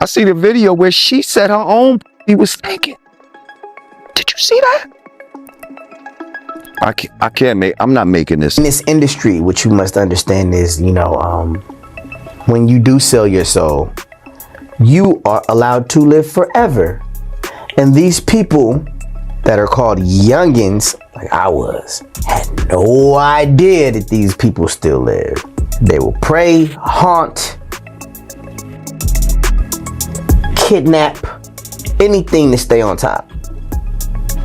I see the video where she said her own he was thinking. Did you see that? I can't make, I'm not making this. In this industry, what you must understand is, when you do sell your soul, you are allowed to live forever. And these people that are called youngins, like I was, had no idea that these people still live. They will prey, haunt, kidnap, anything to stay on top.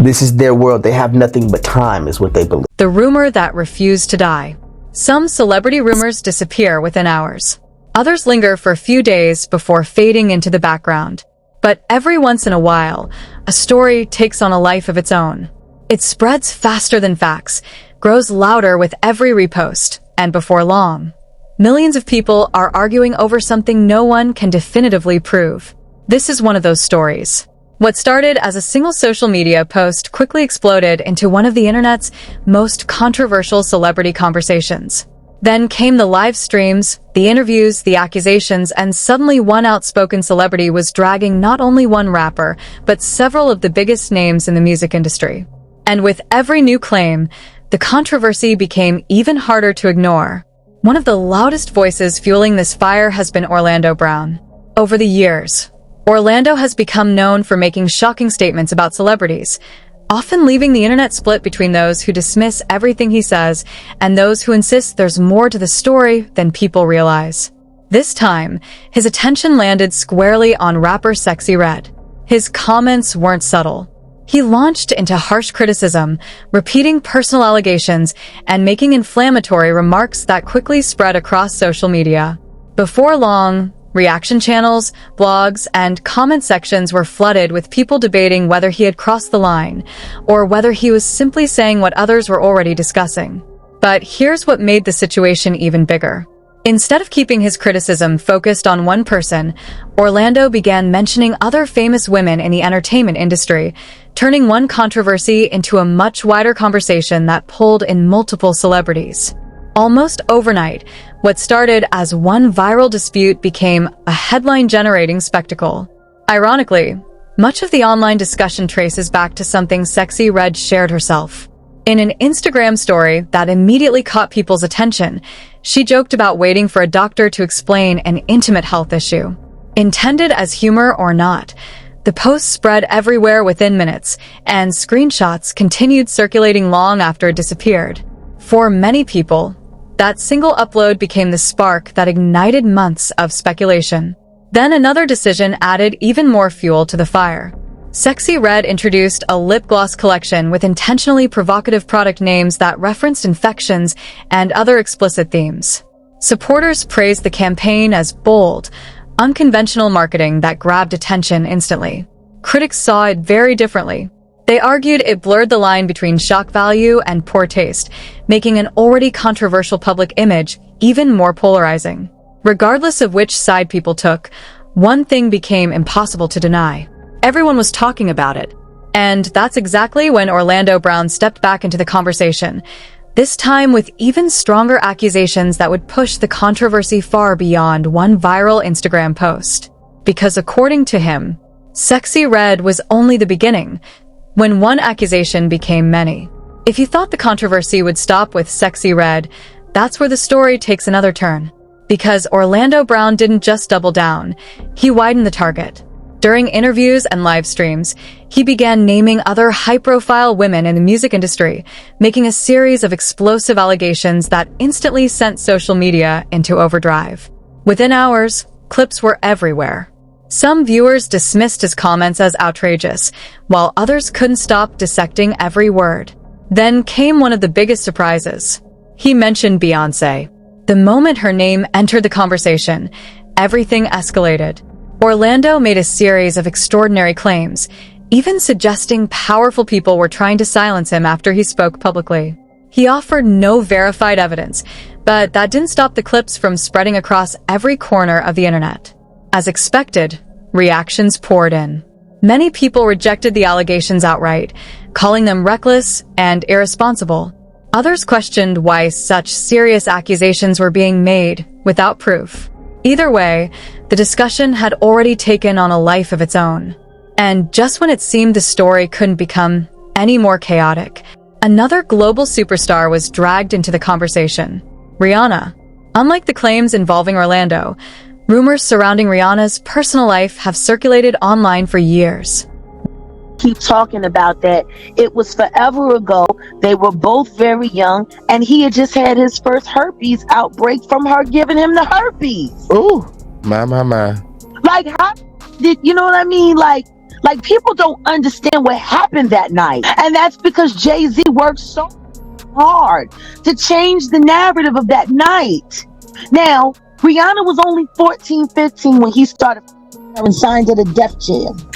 This is their world. They have nothing but time, is what they believe. The rumor that refused to die. Some celebrity rumors disappear within hours. Others linger for a few days before fading into the background. But every once in a while, a story takes on a life of its own. It spreads faster than facts, grows louder with every repost, and before long, millions of people are arguing over something no one can definitively prove. This is one of those stories. What started as a single social media post quickly exploded into one of the internet's most controversial celebrity conversations. Then came the live streams, the interviews, the accusations, and suddenly one outspoken celebrity was dragging not only one rapper, but several of the biggest names in the music industry. And with every new claim, the controversy became even harder to ignore. One of the loudest voices fueling this fire has been Orlando Brown. Over the years, Orlando has become known for making shocking statements about celebrities, often leaving the internet split between those who dismiss everything he says and those who insist there's more to the story than people realize. This time, his attention landed squarely on rapper Sexy Red. His comments weren't subtle. He launched into harsh criticism, repeating personal allegations and making inflammatory remarks that quickly spread across social media. Before long, reaction channels, blogs, and comment sections were flooded with people debating whether he had crossed the line or whether he was simply saying what others were already discussing. But here's what made the situation even bigger. Instead of keeping his criticism focused on one person, Orlando began mentioning other famous women in the entertainment industry, turning one controversy into a much wider conversation that pulled in multiple celebrities. Almost overnight, what started as one viral dispute became a headline-generating spectacle. Ironically, much of the online discussion traces back to something Sexy Red shared herself. In an Instagram story that immediately caught people's attention, she joked about waiting for a doctor to explain an intimate health issue. Intended as humor or not, the post spread everywhere within minutes, and screenshots continued circulating long after it disappeared. For many people, that single upload became the spark that ignited months of speculation. Then another decision added even more fuel to the fire. Sexy Red introduced a lip gloss collection with intentionally provocative product names that referenced infections and other explicit themes. Supporters praised the campaign as bold, unconventional marketing that grabbed attention instantly. Critics saw it very differently. They argued it blurred the line between shock value and poor taste, making an already controversial public image even more polarizing. Regardless of which side people took, one thing became impossible to deny. Everyone was talking about it. And that's exactly when Orlando Brown stepped back into the conversation, this time with even stronger accusations that would push the controversy far beyond one viral Instagram post. Because according to him, Sexy Red was only the beginning, when one accusation became many. If you thought the controversy would stop with Sexy Red, that's where the story takes another turn. Because Orlando Brown didn't just double down, he widened the target. During interviews and live streams, he began naming other high-profile women in the music industry, making a series of explosive allegations that instantly sent social media into overdrive. Within hours, clips were everywhere. Some viewers dismissed his comments as outrageous, while others couldn't stop dissecting every word. Then came one of the biggest surprises. He mentioned Beyoncé. The moment her name entered the conversation, everything escalated. Orlando made a series of extraordinary claims, even suggesting powerful people were trying to silence him after he spoke publicly. He offered no verified evidence, but that didn't stop the clips from spreading across every corner of the internet. As expected, reactions poured in. Many people rejected the allegations outright, calling them reckless and irresponsible. Others questioned why such serious accusations were being made without proof. Either way, the discussion had already taken on a life of its own. And just when it seemed the story couldn't become any more chaotic, another global superstar was dragged into the conversation: Rihanna. Unlike the claims involving Orlando, rumors surrounding Rihanna's personal life have circulated online for years. Keep talking about that. It was forever ago. They were both very young, and he had just had his first herpes outbreak from her giving him the herpes. Ooh, my. Like, how did you know what I mean? Like people don't understand what happened that night, and that's because Jay-Z worked so hard to change the narrative of that night. Now, Rihanna was only 14, 15 when he started and signed to the Def Jam.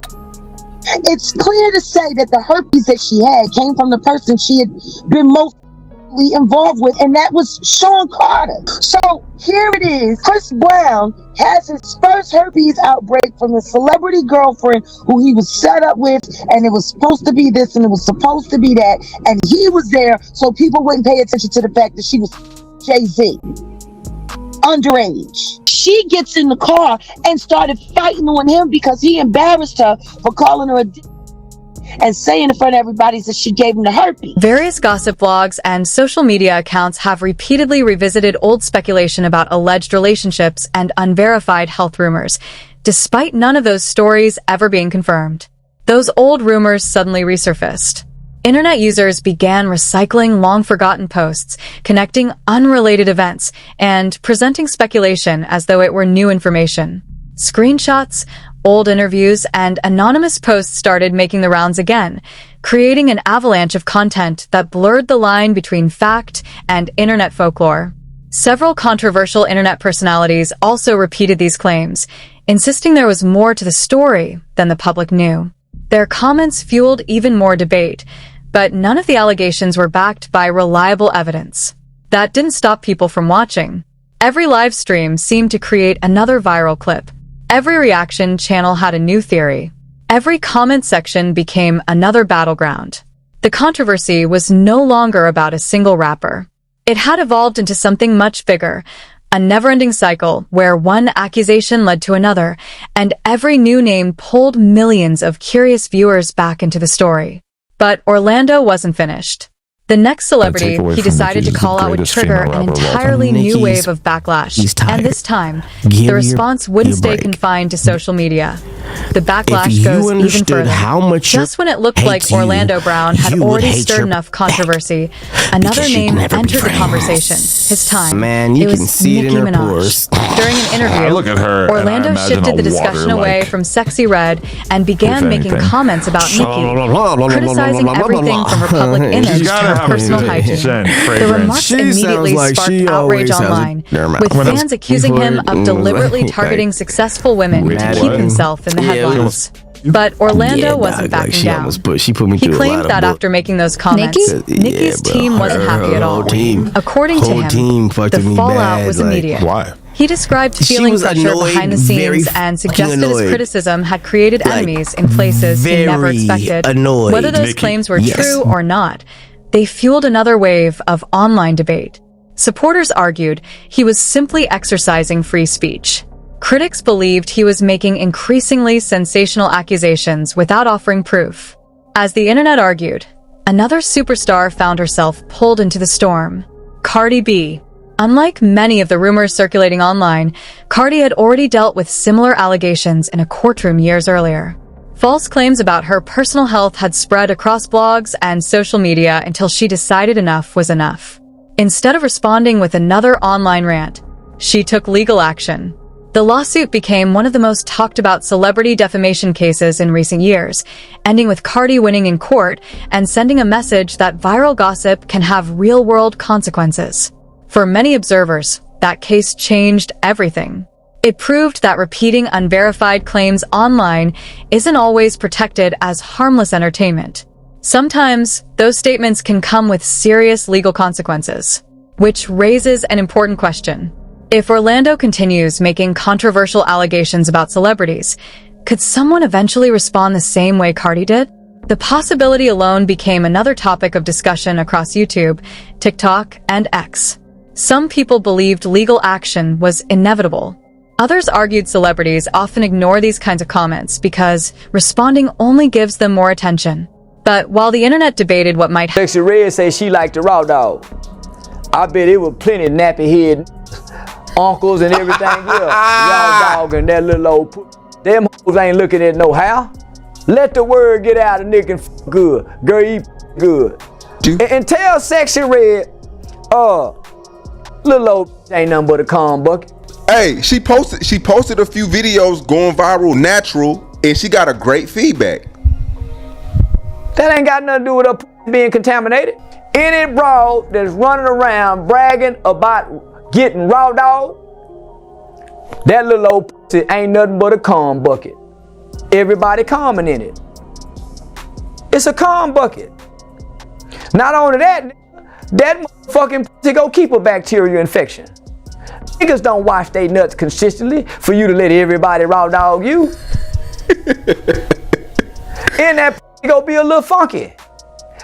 It's clear to say that the herpes that she had came from the person she had been most involved with, and that was Sean Carter. So here it is. Chris Brown has his first herpes outbreak from a celebrity girlfriend who he was set up with, and it was supposed to be this and it was supposed to be that, and he was there so people wouldn't pay attention to the fact that she was Jay-Z. Underage. She gets in the car and started fighting on him because he embarrassed her for calling her a and saying in front of everybody that she gave him the herpes. Various gossip blogs and social media accounts have repeatedly revisited old speculation about alleged relationships and unverified health rumors, despite none of those stories ever being confirmed. Those old rumors suddenly resurfaced. Internet users began recycling long-forgotten posts, connecting unrelated events, and presenting speculation as though it were new information. Screenshots, old interviews, and anonymous posts started making the rounds again, creating an avalanche of content that blurred the line between fact and internet folklore. Several controversial internet personalities also repeated these claims, insisting there was more to the story than the public knew. Their comments fueled even more debate, but none of the allegations were backed by reliable evidence. That didn't stop people from watching. Every live stream seemed to create another viral clip. Every reaction channel had a new theory. Every comment section became another battleground. The controversy was no longer about a single rapper. It had evolved into something much bigger, a never-ending cycle where one accusation led to another, and every new name pulled millions of curious viewers back into the story. But Orlando wasn't finished. The next celebrity he decided to call out would trigger an entirely new wave of backlash. And this time, the response wouldn't stay confined to social media. The backlash goes even further. Just when it looked like Orlando Brown had already stirred enough controversy, another name entered the conversation. His time. It was Nicki Minaj. During an interview, Orlando shifted the discussion away from Sexy Red and began making comments about Nicki, criticizing everything from her public image to her personal hygiene. The remarks immediately sparked outrage online, with fans accusing him of deliberately targeting successful women to keep himself in the headlines. But Orlando wasn't backing down. He claimed that after making those comments, Nicki's team wasn't happy at all. According to him, the fallout was immediate. Why? He described feeling pressure behind the scenes and suggested his criticism had created enemies in places he never expected. Whether those claims were true or not, they fueled another wave of online debate. Supporters argued he was simply exercising free speech. Critics believed he was making increasingly sensational accusations without offering proof. As the internet argued, another superstar found herself pulled into the storm: Cardi B. Unlike many of the rumors circulating online, Cardi had already dealt with similar allegations in a courtroom years earlier. False claims about her personal health had spread across blogs and social media until she decided enough was enough. Instead of responding with another online rant, she took legal action. The lawsuit became one of the most talked about celebrity defamation cases in recent years, ending with Cardi winning in court and sending a message that viral gossip can have real-world consequences. For many observers, that case changed everything. It proved that repeating unverified claims online isn't always protected as harmless entertainment. Sometimes, those statements can come with serious legal consequences, which raises an important question. If Orlando continues making controversial allegations about celebrities, could someone eventually respond the same way Cardi did? The possibility alone became another topic of discussion across YouTube, TikTok, and X. Some people believed legal action was inevitable. Others argued celebrities often ignore these kinds of comments because responding only gives them more attention. But while the internet debated what might happen, Sexy Red say she liked the raw dog. I bet it was plenty of nappy head uncles and everything else. Raw dog and that little old them hoes ain't looking at no how. Let the word get out of nigga and f good. Girl, eat good. And tell Sexy Red, little old ain't nothing but a calm bucket. Hey, she posted a few videos going viral natural, and she got a great feedback. That ain't got nothing to do with her being contaminated. Any broad that's running around bragging about getting raw dog, that little old pussy ain't nothing but a calm bucket. Everybody calming in it. It's a calm bucket. Not only that, that motherfucking pussy go keep a bacterial infection. Niggas don't wash their nuts consistently for you to let everybody raw dog you. And that pussy go be a little funky.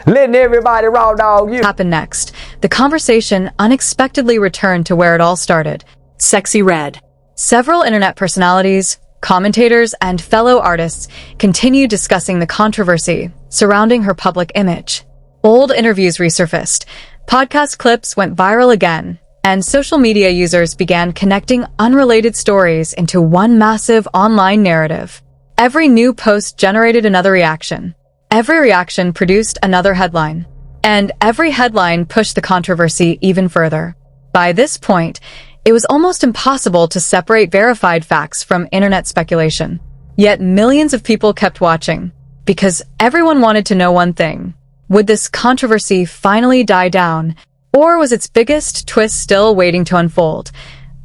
Letting everybody raw dog you. Happened next, the conversation unexpectedly returned to where it all started. Sexy Red. Several internet personalities, commentators, and fellow artists continued discussing the controversy surrounding her public image. Old interviews resurfaced, podcast clips went viral again, and social media users began connecting unrelated stories into one massive online narrative. Every new post generated another reaction. Every reaction produced another headline. And every headline pushed the controversy even further. By this point, it was almost impossible to separate verified facts from internet speculation. Yet millions of people kept watching, because everyone wanted to know one thing. Would this controversy finally die down, or was its biggest twist still waiting to unfold?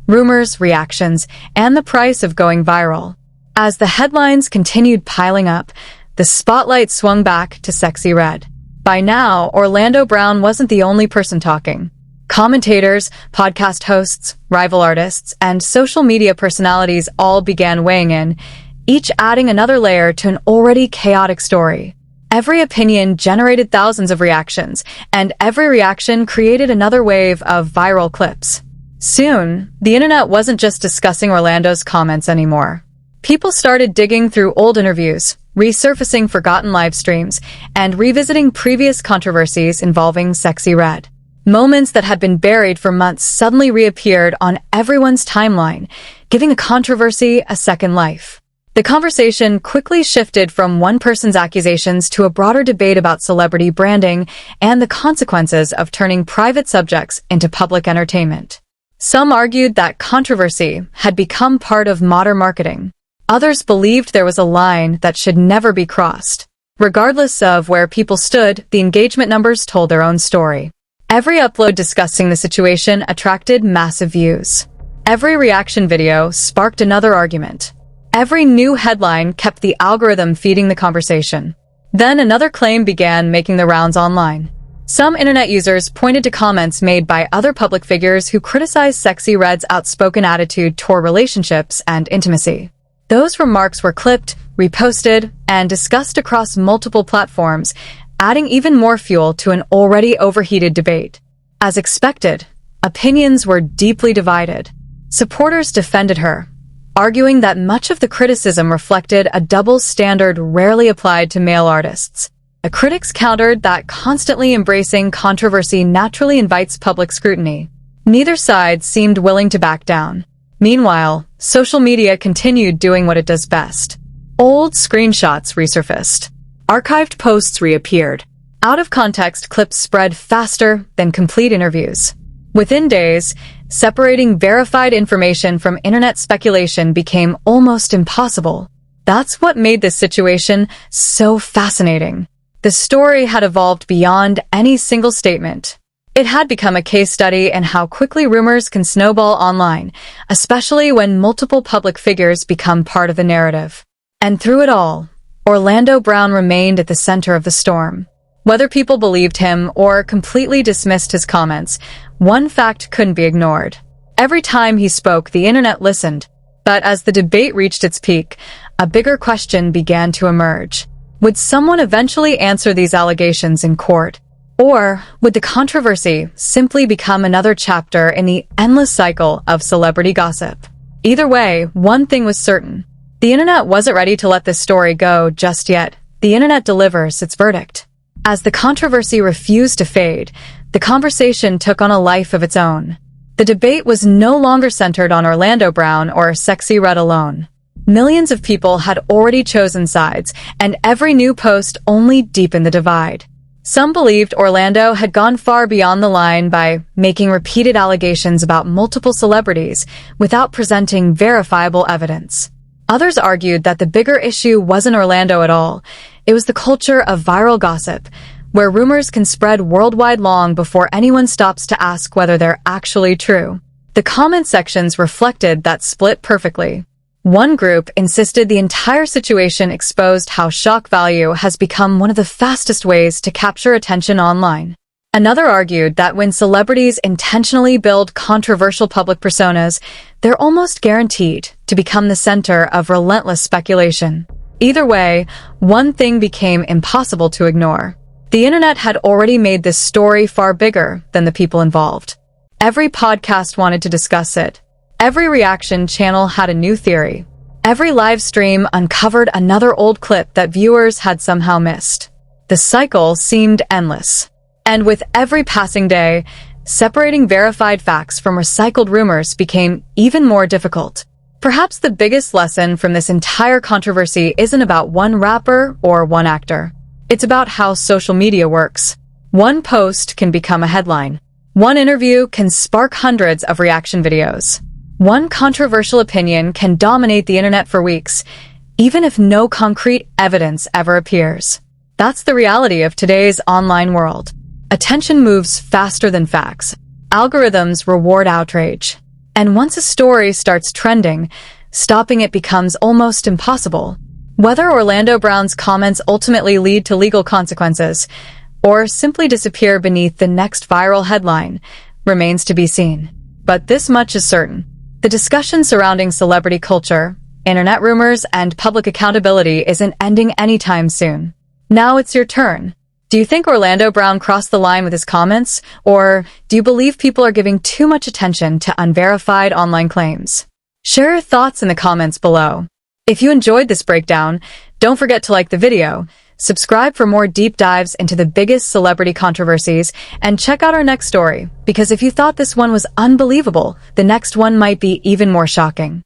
Rumors, reactions, and the price of going viral. As the headlines continued piling up, the spotlight swung back to Sexy Red. By now, Orlando Brown wasn't the only person talking. Commentators, podcast hosts, rival artists, and social media personalities all began weighing in, each adding another layer to an already chaotic story. Every opinion generated thousands of reactions, and every reaction created another wave of viral clips. Soon, the internet wasn't just discussing Orlando's comments anymore. People started digging through old interviews, resurfacing forgotten live streams, and revisiting previous controversies involving Sexy Red. Moments that had been buried for months suddenly reappeared on everyone's timeline, giving a controversy a second life. The conversation quickly shifted from one person's accusations to a broader debate about celebrity branding and the consequences of turning private subjects into public entertainment. Some argued that controversy had become part of modern marketing. Others believed there was a line that should never be crossed. Regardless of where people stood, the engagement numbers told their own story. Every upload discussing the situation attracted massive views. Every reaction video sparked another argument. Every new headline kept the algorithm feeding the conversation. Then another claim began making the rounds online. Some internet users pointed to comments made by other public figures who criticized Sexy Red's outspoken attitude toward relationships and intimacy. Those remarks were clipped, reposted, and discussed across multiple platforms, adding even more fuel to an already overheated debate. As expected, opinions were deeply divided. Supporters defended her, arguing that much of the criticism reflected a double standard rarely applied to male artists. The critics countered that constantly embracing controversy naturally invites public scrutiny. Neither side seemed willing to back down. Meanwhile, social media continued doing what it does best. Old screenshots resurfaced. Archived posts reappeared. Out-of-context clips spread faster than complete interviews. Within days, separating verified information from internet speculation became almost impossible. That's what made this situation so fascinating. The story had evolved beyond any single statement. It had become a case study in how quickly rumors can snowball online, especially when multiple public figures become part of the narrative. And through it all, Orlando Brown remained at the center of the storm. Whether people believed him or completely dismissed his comments, one fact couldn't be ignored. Every time he spoke, the internet listened. But as the debate reached its peak, a bigger question began to emerge. Would someone eventually answer these allegations in court? Or would the controversy simply become another chapter in the endless cycle of celebrity gossip? Either way, one thing was certain. The internet wasn't ready to let this story go just yet. The internet delivers its verdict. As the controversy refused to fade, the conversation took on a life of its own. The debate was no longer centered on Orlando Brown or Sexy Red alone. Millions of people had already chosen sides, and every new post only deepened the divide. Some believed Orlando had gone far beyond the line by making repeated allegations about multiple celebrities without presenting verifiable evidence. Others argued that the bigger issue wasn't Orlando at all. It was the culture of viral gossip, where rumors can spread worldwide long before anyone stops to ask whether they're actually true. The comment sections reflected that split perfectly. One group insisted the entire situation exposed how shock value has become one of the fastest ways to capture attention online. Another argued that when celebrities intentionally build controversial public personas, they're almost guaranteed to become the center of relentless speculation. Either way, one thing became impossible to ignore. The internet had already made this story far bigger than the people involved. Every podcast wanted to discuss it. Every reaction channel had a new theory. Every live stream uncovered another old clip that viewers had somehow missed. The cycle seemed endless. And with every passing day, separating verified facts from recycled rumors became even more difficult. Perhaps the biggest lesson from this entire controversy isn't about one rapper or one actor. It's about how social media works. One post can become a headline. One interview can spark hundreds of reaction videos. One controversial opinion can dominate the internet for weeks, even if no concrete evidence ever appears. That's the reality of today's online world. Attention moves faster than facts. Algorithms reward outrage. And once a story starts trending, stopping it becomes almost impossible. Whether Orlando Brown's comments ultimately lead to legal consequences, or simply disappear beneath the next viral headline, remains to be seen. But this much is certain. The discussion surrounding celebrity culture, internet rumors, and public accountability isn't ending anytime soon. Now it's your turn. Do you think Orlando Brown crossed the line with his comments, or do you believe people are giving too much attention to unverified online claims? Share your thoughts in the comments below. If you enjoyed this breakdown, don't forget to like the video, subscribe for more deep dives into the biggest celebrity controversies, and check out our next story, because if you thought this one was unbelievable, the next one might be even more shocking.